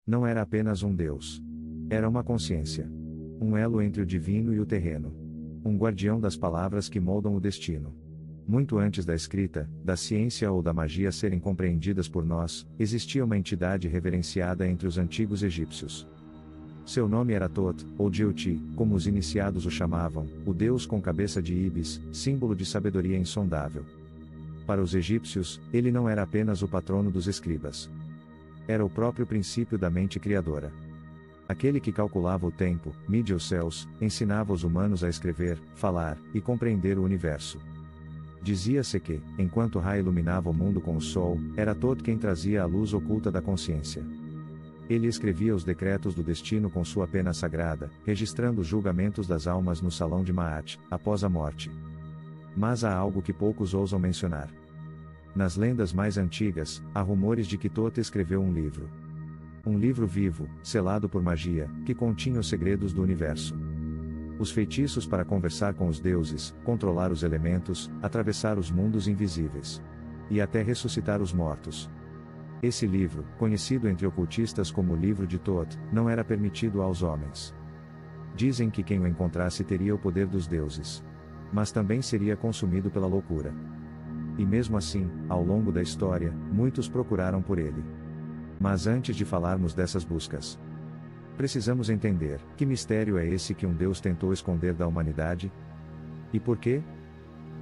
Não era apenas um Deus. Era uma consciência. Um elo entre o divino e o terreno. Um guardião das palavras que moldam o destino. Muito antes da escrita, da ciência ou da magia serem compreendidas por nós, existia uma entidade reverenciada entre os antigos egípcios. Seu nome era Tot, ou Jeuti, como os iniciados o chamavam, o deus com cabeça de íbis, símbolo de sabedoria insondável. Para os egípcios, ele não era apenas o patrono dos escribas. Era o próprio princípio da mente criadora. Aquele que calculava o tempo, media os céus, ensinava os humanos a escrever, falar e compreender o universo. Dizia-se que, enquanto Ra iluminava o mundo com o sol, era Tot quem trazia a luz oculta da consciência. Ele escrevia os decretos do destino com sua pena sagrada, registrando os julgamentos das almas no salão de Maat, após a morte. Mas há algo que poucos ousam mencionar. Nas lendas mais antigas, há rumores de que Tot escreveu um livro. Um livro vivo, selado por magia, que continha os segredos do universo. Os feitiços para conversar com os deuses, controlar os elementos, atravessar os mundos invisíveis. E até ressuscitar os mortos. Esse livro, conhecido entre ocultistas como o Livro de Tot, não era permitido aos homens. Dizem que quem o encontrasse teria o poder dos deuses. Mas também seria consumido pela loucura. E mesmo assim, ao longo da história, muitos procuraram por ele. Mas antes de falarmos dessas buscas, precisamos entender, que mistério é esse que um Deus tentou esconder da humanidade? E por quê?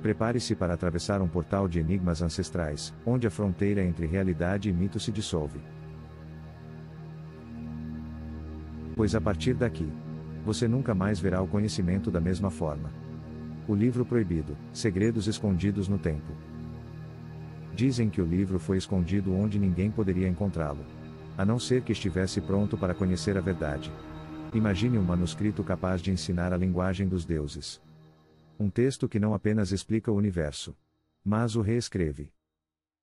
Prepare-se para atravessar um portal de enigmas ancestrais, onde a fronteira entre realidade e mito se dissolve. Pois a partir daqui, você nunca mais verá o conhecimento da mesma forma. O livro proibido, segredos escondidos no tempo. Dizem que o livro foi escondido onde ninguém poderia encontrá-lo. A não ser que estivesse pronto para conhecer a verdade. Imagine um manuscrito capaz de ensinar a linguagem dos deuses. Um texto que não apenas explica o universo, mas o reescreve.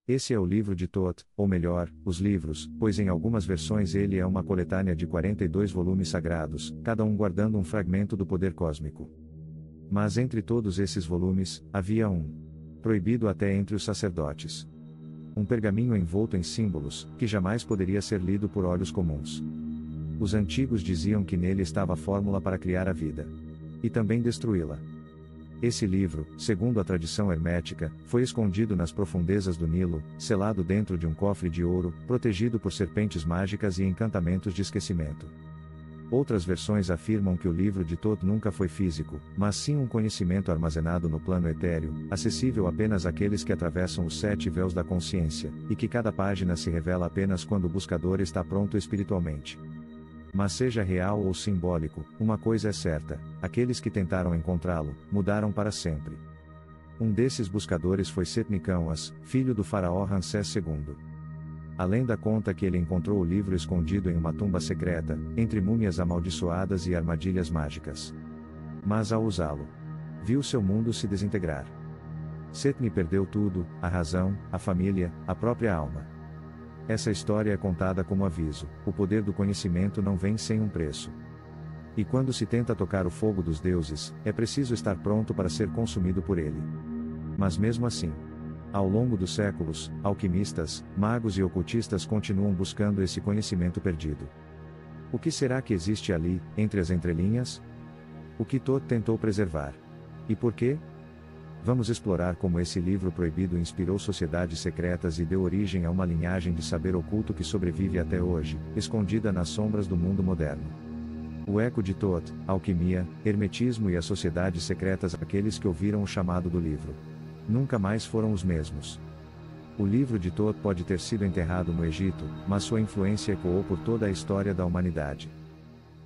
Esse é o livro de Tot, ou melhor, os livros, pois em algumas versões ele é uma coletânea de 42 volumes sagrados, cada um guardando um fragmento do poder cósmico. Mas entre todos esses volumes, havia um, proibido até entre os sacerdotes. Um pergaminho envolto em símbolos, que jamais poderia ser lido por olhos comuns. Os antigos diziam que nele estava a fórmula para criar a vida. E também destruí-la. Esse livro, segundo a tradição hermética, foi escondido nas profundezas do Nilo, selado dentro de um cofre de ouro, protegido por serpentes mágicas e encantamentos de esquecimento. Outras versões afirmam que o livro de Tot nunca foi físico, mas sim um conhecimento armazenado no plano etéreo, acessível apenas àqueles que atravessam os 7 véus da consciência, e que cada página se revela apenas quando o buscador está pronto espiritualmente. Mas seja real ou simbólico, uma coisa é certa: aqueles que tentaram encontrá-lo, mudaram para sempre. Um desses buscadores foi Setnicamas, filho do faraó Ramsés II. A lenda conta que ele encontrou o livro escondido em uma tumba secreta, entre múmias amaldiçoadas e armadilhas mágicas. Mas ao usá-lo, viu seu mundo se desintegrar. Setni perdeu tudo: a razão, a família, a própria alma. Essa história é contada como aviso: o poder do conhecimento não vem sem um preço. E quando se tenta tocar o fogo dos deuses, é preciso estar pronto para ser consumido por ele. Mas mesmo assim, ao longo dos séculos, alquimistas, magos e ocultistas continuam buscando esse conhecimento perdido. O que será que existe ali, entre as entrelinhas? O que Tot tentou preservar? E por quê? Vamos explorar como esse livro proibido inspirou sociedades secretas e deu origem a uma linhagem de saber oculto que sobrevive até hoje, escondida nas sombras do mundo moderno. O eco de Tot, alquimia, hermetismo e as sociedades secretas, aqueles que ouviram o chamado do livro, nunca mais foram os mesmos. O livro de Tot pode ter sido enterrado no Egito, mas sua influência ecoou por toda a história da humanidade.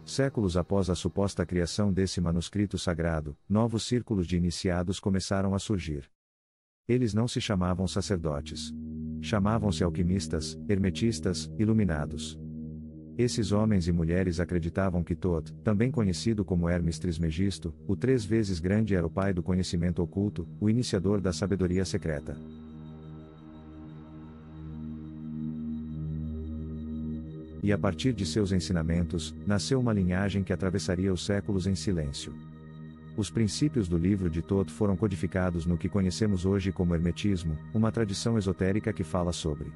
Séculos após a suposta criação desse manuscrito sagrado, novos círculos de iniciados começaram a surgir. Eles não se chamavam sacerdotes. Chamavam-se alquimistas, hermetistas, iluminados. Esses homens e mulheres acreditavam que Tot, também conhecido como Hermes Trismegisto, o 3 vezes grande, era o pai do conhecimento oculto, o iniciador da sabedoria secreta. E a partir de seus ensinamentos, nasceu uma linhagem que atravessaria os séculos em silêncio. Os princípios do livro de Tot foram codificados no que conhecemos hoje como hermetismo, uma tradição esotérica que fala sobre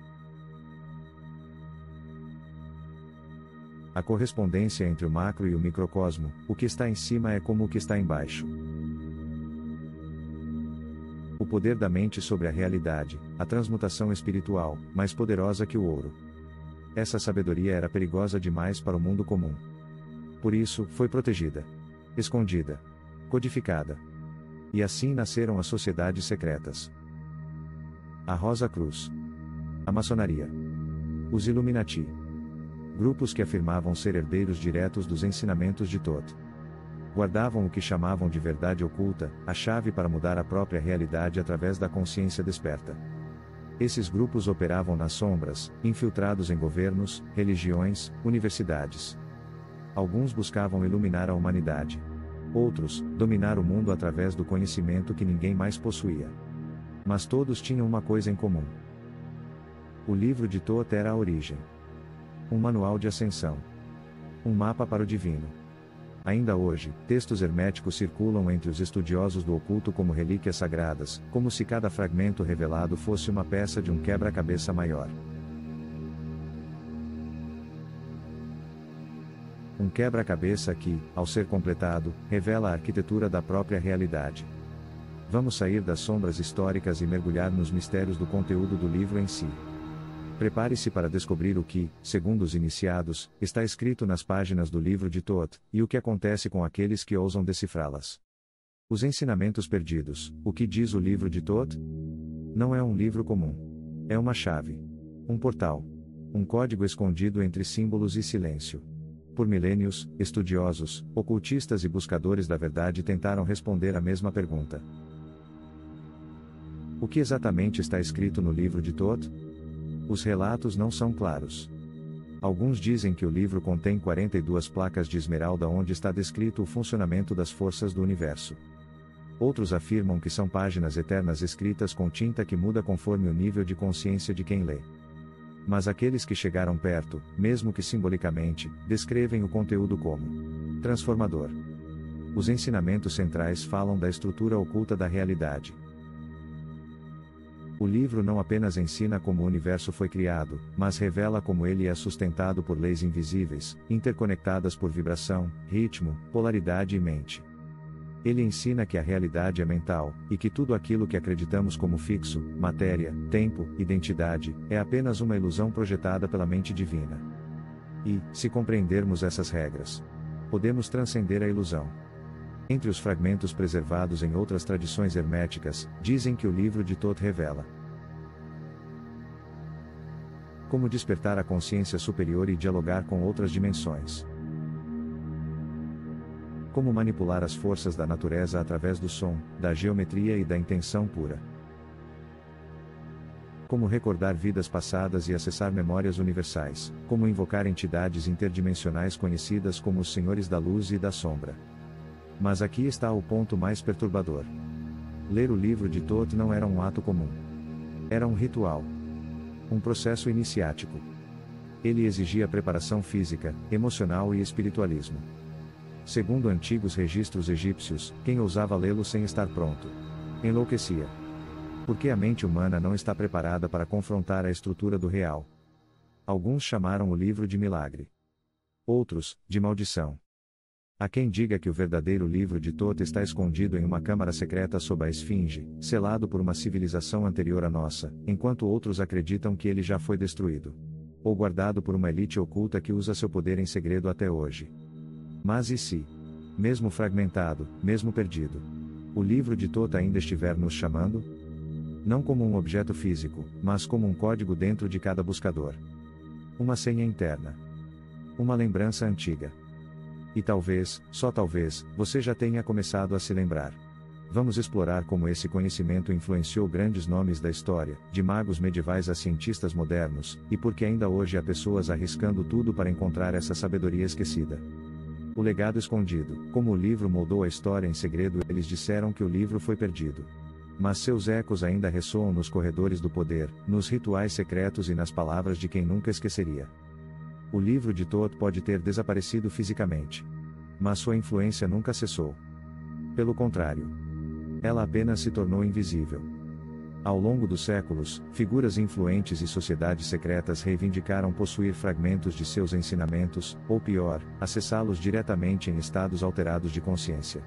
A correspondência entre o macro e o microcosmo, o que está em cima é como o que está embaixo. O poder da mente sobre a realidade, a transmutação espiritual, mais poderosa que o ouro. Essa sabedoria era perigosa demais para o mundo comum. Por isso, foi protegida, escondida, codificada. E assim nasceram as sociedades secretas. A Rosa Cruz. A maçonaria. Os Illuminati. Grupos que afirmavam ser herdeiros diretos dos ensinamentos de Thoth. Guardavam o que chamavam de verdade oculta, a chave para mudar a própria realidade através da consciência desperta. Esses grupos operavam nas sombras, infiltrados em governos, religiões, universidades. Alguns buscavam iluminar a humanidade. Outros, dominar o mundo através do conhecimento que ninguém mais possuía. Mas todos tinham uma coisa em comum. O livro de Thoth era a origem. Um manual de ascensão. Um mapa para o divino. Ainda hoje, textos herméticos circulam entre os estudiosos do oculto como relíquias sagradas, como se cada fragmento revelado fosse uma peça de um quebra-cabeça maior. Um quebra-cabeça que, ao ser completado, revela a arquitetura da própria realidade. Vamos sair das sombras históricas e mergulhar nos mistérios do conteúdo do livro em si. Prepare-se para descobrir o que, segundo os iniciados, está escrito nas páginas do livro de Thoth, e o que acontece com aqueles que ousam decifrá-las. Os ensinamentos perdidos. O que diz o livro de Thoth? Não é um livro comum. É uma chave. Um portal. Um código escondido entre símbolos e silêncio. Por milênios, estudiosos, ocultistas e buscadores da verdade tentaram responder a mesma pergunta. O que exatamente está escrito no livro de Thoth? Os relatos não são claros. Alguns dizem que o livro contém 42 placas de esmeralda onde está descrito o funcionamento das forças do universo. Outros afirmam que são páginas eternas escritas com tinta que muda conforme o nível de consciência de quem lê. Mas aqueles que chegaram perto, mesmo que simbolicamente, descrevem o conteúdo como transformador. Os ensinamentos centrais falam da estrutura oculta da realidade. O livro não apenas ensina como o universo foi criado, mas revela como ele é sustentado por leis invisíveis, interconectadas por vibração, ritmo, polaridade e mente. Ele ensina que a realidade é mental, e que tudo aquilo que acreditamos como fixo, matéria, tempo, identidade, é apenas uma ilusão projetada pela mente divina. E, se compreendermos essas regras, podemos transcender a ilusão. Entre os fragmentos preservados em outras tradições herméticas, dizem que o livro de Thoth revela como despertar a consciência superior e dialogar com outras dimensões. Como manipular as forças da natureza através do som, da geometria e da intenção pura. Como recordar vidas passadas e acessar memórias universais, como invocar entidades interdimensionais conhecidas como os Senhores da Luz e da Sombra. Mas aqui está o ponto mais perturbador. Ler o livro de Thoth não era um ato comum. Era um ritual. Um processo iniciático. Ele exigia preparação física, emocional e espiritualismo. Segundo antigos registros egípcios, quem ousava lê-lo sem estar pronto enlouquecia. Porque a mente humana não está preparada para confrontar a estrutura do real. Alguns chamaram o livro de milagre. Outros, de maldição. Há quem diga que o verdadeiro livro de Thoth está escondido em uma câmara secreta sob a esfinge, selado por uma civilização anterior à nossa, enquanto outros acreditam que ele já foi destruído. Ou guardado por uma elite oculta que usa seu poder em segredo até hoje. Mas e se, mesmo fragmentado, mesmo perdido, o livro de Thoth ainda estiver nos chamando? Não como um objeto físico, mas como um código dentro de cada buscador. Uma senha interna. Uma lembrança antiga. E talvez, só talvez, você já tenha começado a se lembrar. Vamos explorar como esse conhecimento influenciou grandes nomes da história, de magos medievais a cientistas modernos, e porque ainda hoje há pessoas arriscando tudo para encontrar essa sabedoria esquecida. O legado escondido. Como o livro moldou a história em segredo, eles disseram que o livro foi perdido. Mas seus ecos ainda ressoam nos corredores do poder, nos rituais secretos e nas palavras de quem nunca esqueceria. O livro de Thoth pode ter desaparecido fisicamente. Mas sua influência nunca cessou. Pelo contrário. Ela apenas se tornou invisível. Ao longo dos séculos, figuras influentes e sociedades secretas reivindicaram possuir fragmentos de seus ensinamentos, ou pior, acessá-los diretamente em estados alterados de consciência.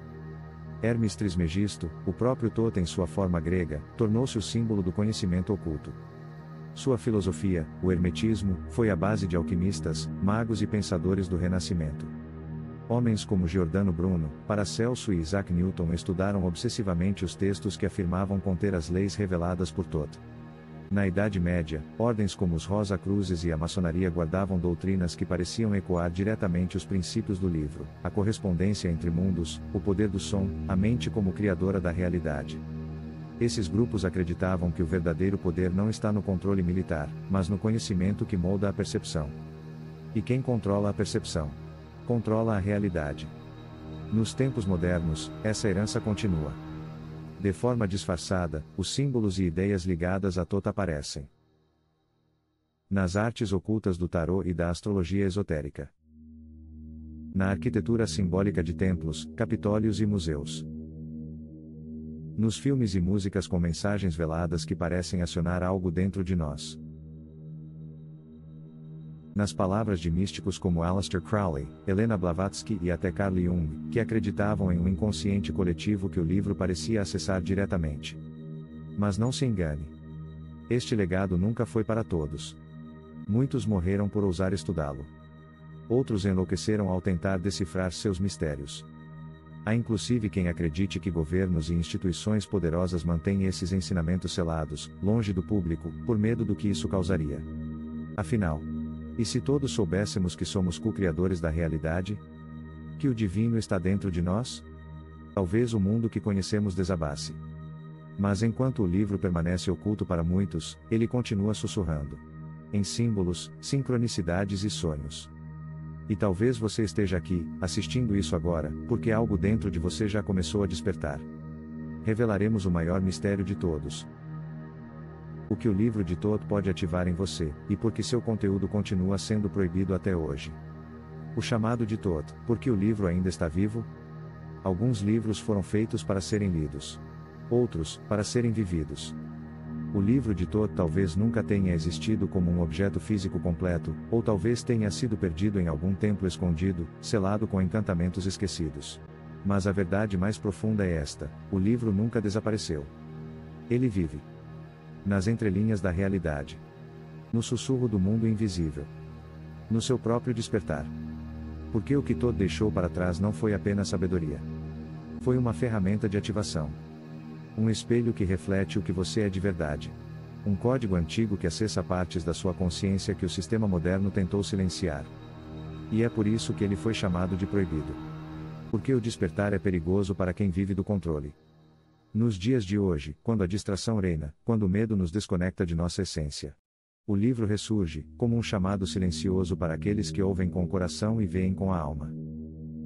Hermes Trismegisto, o próprio Thoth em sua forma grega, tornou-se o símbolo do conhecimento oculto. Sua filosofia, o hermetismo, foi a base de alquimistas, magos e pensadores do Renascimento. Homens como Giordano Bruno, Paracelso e Isaac Newton estudaram obsessivamente os textos que afirmavam conter as leis reveladas por Thoth. Na Idade Média, ordens como os Rosa-Cruzes e a maçonaria guardavam doutrinas que pareciam ecoar diretamente os princípios do livro, a correspondência entre mundos, o poder do som, a mente como criadora da realidade. Esses grupos acreditavam que o verdadeiro poder não está no controle militar, mas no conhecimento que molda a percepção. E quem controla a percepção? Controla a realidade. Nos tempos modernos, essa herança continua. De forma disfarçada, os símbolos e ideias ligadas a Thoth aparecem nas artes ocultas do tarô e da astrologia esotérica, na arquitetura simbólica de templos, capitólios e museus, nos filmes e músicas com mensagens veladas que parecem acionar algo dentro de nós, nas palavras de místicos como Aleister Crowley, Helena Blavatsky e até Carl Jung, que acreditavam em um inconsciente coletivo que o livro parecia acessar diretamente. Mas não se engane. Este legado nunca foi para todos. Muitos morreram por ousar estudá-lo. Outros enlouqueceram ao tentar decifrar seus mistérios. Há inclusive quem acredite que governos e instituições poderosas mantêm esses ensinamentos selados, longe do público, por medo do que isso causaria. Afinal, e se todos soubéssemos que somos co-criadores da realidade? Que o divino está dentro de nós? Talvez o mundo que conhecemos desabasse. Mas enquanto o livro permanece oculto para muitos, ele continua sussurrando. Em símbolos, sincronicidades e sonhos. E talvez você esteja aqui, assistindo isso agora, porque algo dentro de você já começou a despertar. Revelaremos o maior mistério de todos. O que o livro de Thoth pode ativar em você, e por que seu conteúdo continua sendo proibido até hoje. O chamado de Thoth, porque o livro ainda está vivo? Alguns livros foram feitos para serem lidos. Outros, para serem vividos. O livro de Thoth talvez nunca tenha existido como um objeto físico completo, ou talvez tenha sido perdido em algum templo escondido, selado com encantamentos esquecidos. Mas a verdade mais profunda é esta: o livro nunca desapareceu. Ele vive nas entrelinhas da realidade, no sussurro do mundo invisível, no seu próprio despertar. Porque o que Thoth deixou para trás não foi apenas sabedoria. Foi uma ferramenta de ativação. Um espelho que reflete o que você é de verdade. Um código antigo que acessa partes da sua consciência que o sistema moderno tentou silenciar. E é por isso que ele foi chamado de proibido. Porque o despertar é perigoso para quem vive do controle. Nos dias de hoje, quando a distração reina, quando o medo nos desconecta de nossa essência, o livro ressurge, como um chamado silencioso para aqueles que ouvem com o coração e veem com a alma.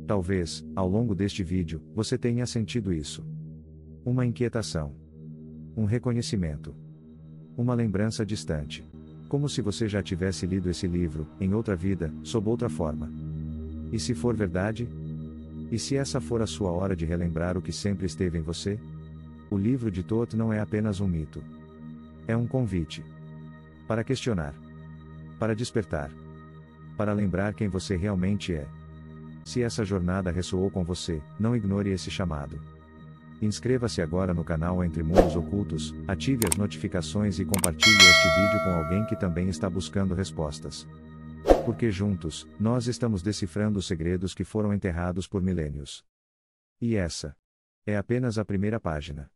Talvez, ao longo deste vídeo, você tenha sentido isso. Uma inquietação. Um reconhecimento. Uma lembrança distante. Como se você já tivesse lido esse livro, em outra vida, sob outra forma. E se for verdade? E se essa for a sua hora de relembrar o que sempre esteve em você? O livro de Thoth não é apenas um mito. É um convite. Para questionar. Para despertar. Para lembrar quem você realmente é. Se essa jornada ressoou com você, não ignore esse chamado. Inscreva-se agora no canal Entre Mundos Ocultos, ative as notificações e compartilhe este vídeo com alguém que também está buscando respostas. Porque juntos, nós estamos decifrando os segredos que foram enterrados por milênios. E essa é apenas a primeira página.